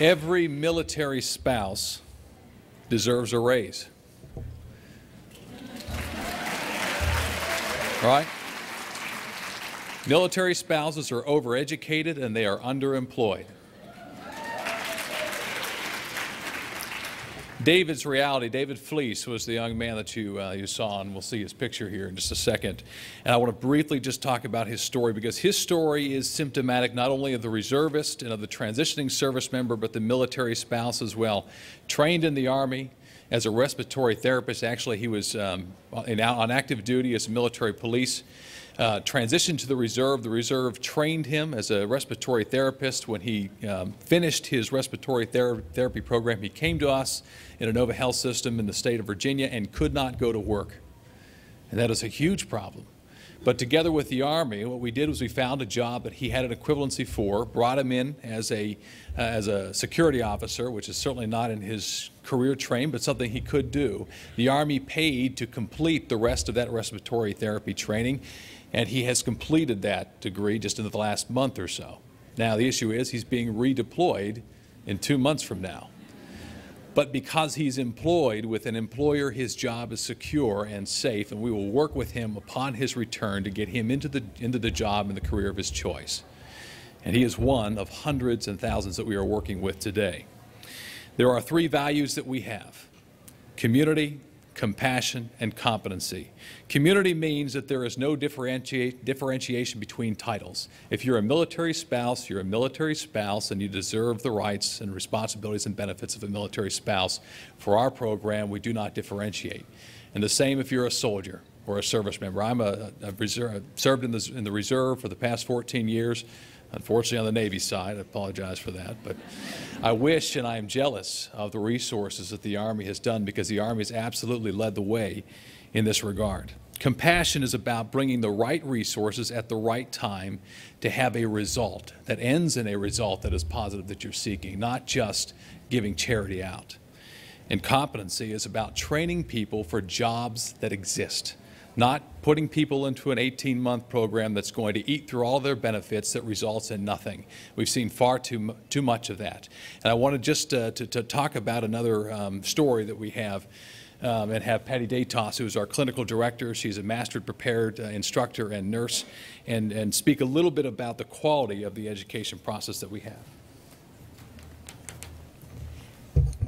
Every military spouse deserves a raise. Right? Military spouses are overeducated and they are underemployed. David's reality, David Fleece was the young man that you saw, and we'll see his picture here in just a second. And I want to briefly just talk about his story, because his story is symptomatic not only of the reservist and of the transitioning service member, but the military spouse as well. Trained in the Army as a respiratory therapist. Actually, he was on active duty as a military police. Transitioned to the Reserve. The Reserve trained him as a respiratory therapist. When he finished his respiratory therapy program, he came to us in a Nova Health System in the state of Virginia and could not go to work. And that is a huge problem. But together with the Army, what we did was we found a job that he had an equivalency for, brought him in as a security officer, which is certainly not in his career train, but something he could do. The Army paid to complete the rest of that respiratory therapy training, and he has completed that degree just in the last month or so. Now, the issue is he's being redeployed in 2 months from now. But because he's employed with an employer, his job is secure and safe, and we will work with him upon his return to get him into the job and the career of his choice. And he is one of hundreds and thousands that we are working with today. There are 3 values that we have: community, compassion, and competency. Community means that there is no differentiation between titles. If you're a military spouse, you're a military spouse, and you deserve the rights and responsibilities and benefits of a military spouse. For our program, we do not differentiate. And the same if you're a soldier or a service member. I've served in the Reserve for the past 14 years. Unfortunately, on the Navy side, I apologize for that, but I wish and I am jealous of the resources that the Army has done, because the Army has absolutely led the way in this regard. Compassion is about bringing the right resources at the right time to have a result that ends in a result that is positive that you're seeking, not just giving charity out. And competency is about training people for jobs that exist, not putting people into an 18-month program that's going to eat through all their benefits that results in nothing. We've seen far too much of that. And I wanted just to talk about another story that we have, and have Patty Datos, who is our clinical director. She's a mastered prepared instructor and nurse, and speak a little bit about the quality of the education process that we have.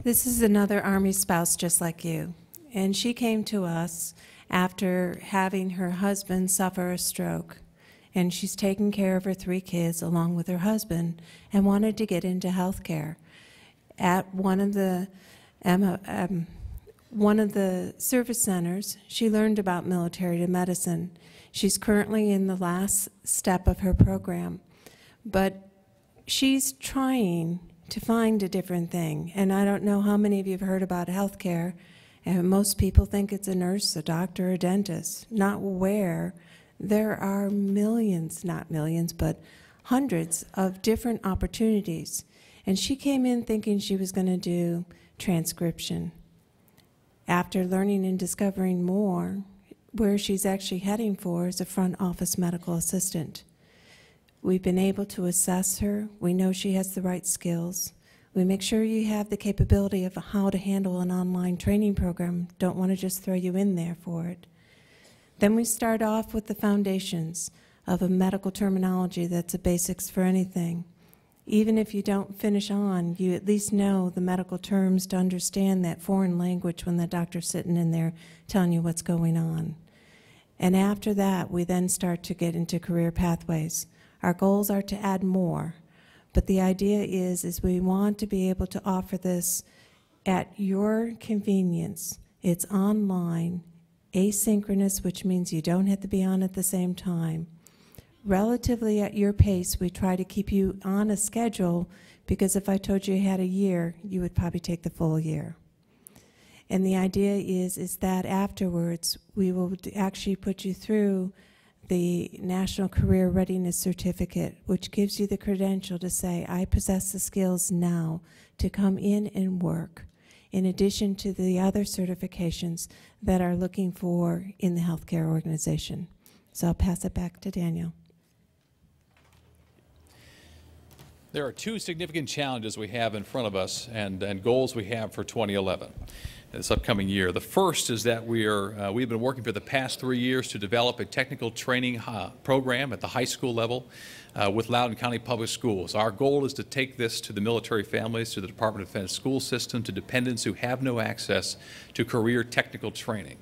This is another Army spouse just like you, and she came to us after having her husband suffer a stroke, and she's taking care of her 3 kids along with her husband and wanted to get into health care. At one of the service centers, she learned about military medicine. She's currently in the last step of her program, but she's trying to find a different thing. And I don't know how many of you have heard about health care. And most people think it's a nurse, a doctor, a dentist, not aware there are millions, not millions, but hundreds of different opportunities. And she came in thinking she was going to do transcription. After learning and discovering more, where she's actually heading for is a front office medical assistant. We've been able to assess her. We know she has the right skills. We make sure you have the capability of how to handle an online training program. Don't want to just throw you in there for it. Then we start off with the foundations of a medical terminology that's the basics for anything. Even if you don't finish on, you at least know the medical terms to understand that foreign language when the doctor's sitting in there telling you what's going on. And after that, we then start to get into career pathways. Our goals are to add more. But the idea is we want to be able to offer this at your convenience. It's online, asynchronous, which means you don't have to be on at the same time. Relatively at your pace, we try to keep you on a schedule, because if I told you you had a year, you would probably take the full year. And the idea is that afterwards, we will actually put you through the National Career Readiness Certificate, which gives you the credential to say, I possess the skills now to come in and work, in addition to the other certifications that are looking for in the healthcare organization. So I'll pass it back to Daniel. There are two significant challenges we have in front of us and goals we have for 2011, this upcoming year. The first is that we've been working for the past 3 years to develop a technical training program at the high school level with Loudoun County Public Schools. Our goal is to take this to the military families, to the Department of Defense school system, to dependents who have no access to career technical training.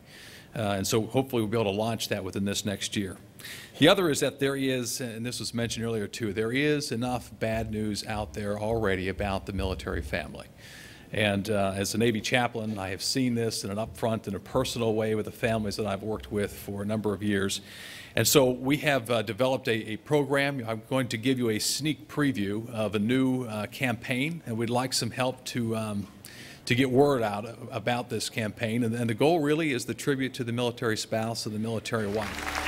And so hopefully we'll be able to launch that within this next year. The other is that there is, and this was mentioned earlier too, there is enough bad news out there already about the military family. And as a Navy chaplain, I have seen this in an upfront and a personal way with the families that I've worked with for a number of years. And so we have developed a program. I'm going to give you a sneak preview of a new campaign, and we'd like some help to get word out about this campaign. And the goal really is the tribute to the military spouse and the military wife.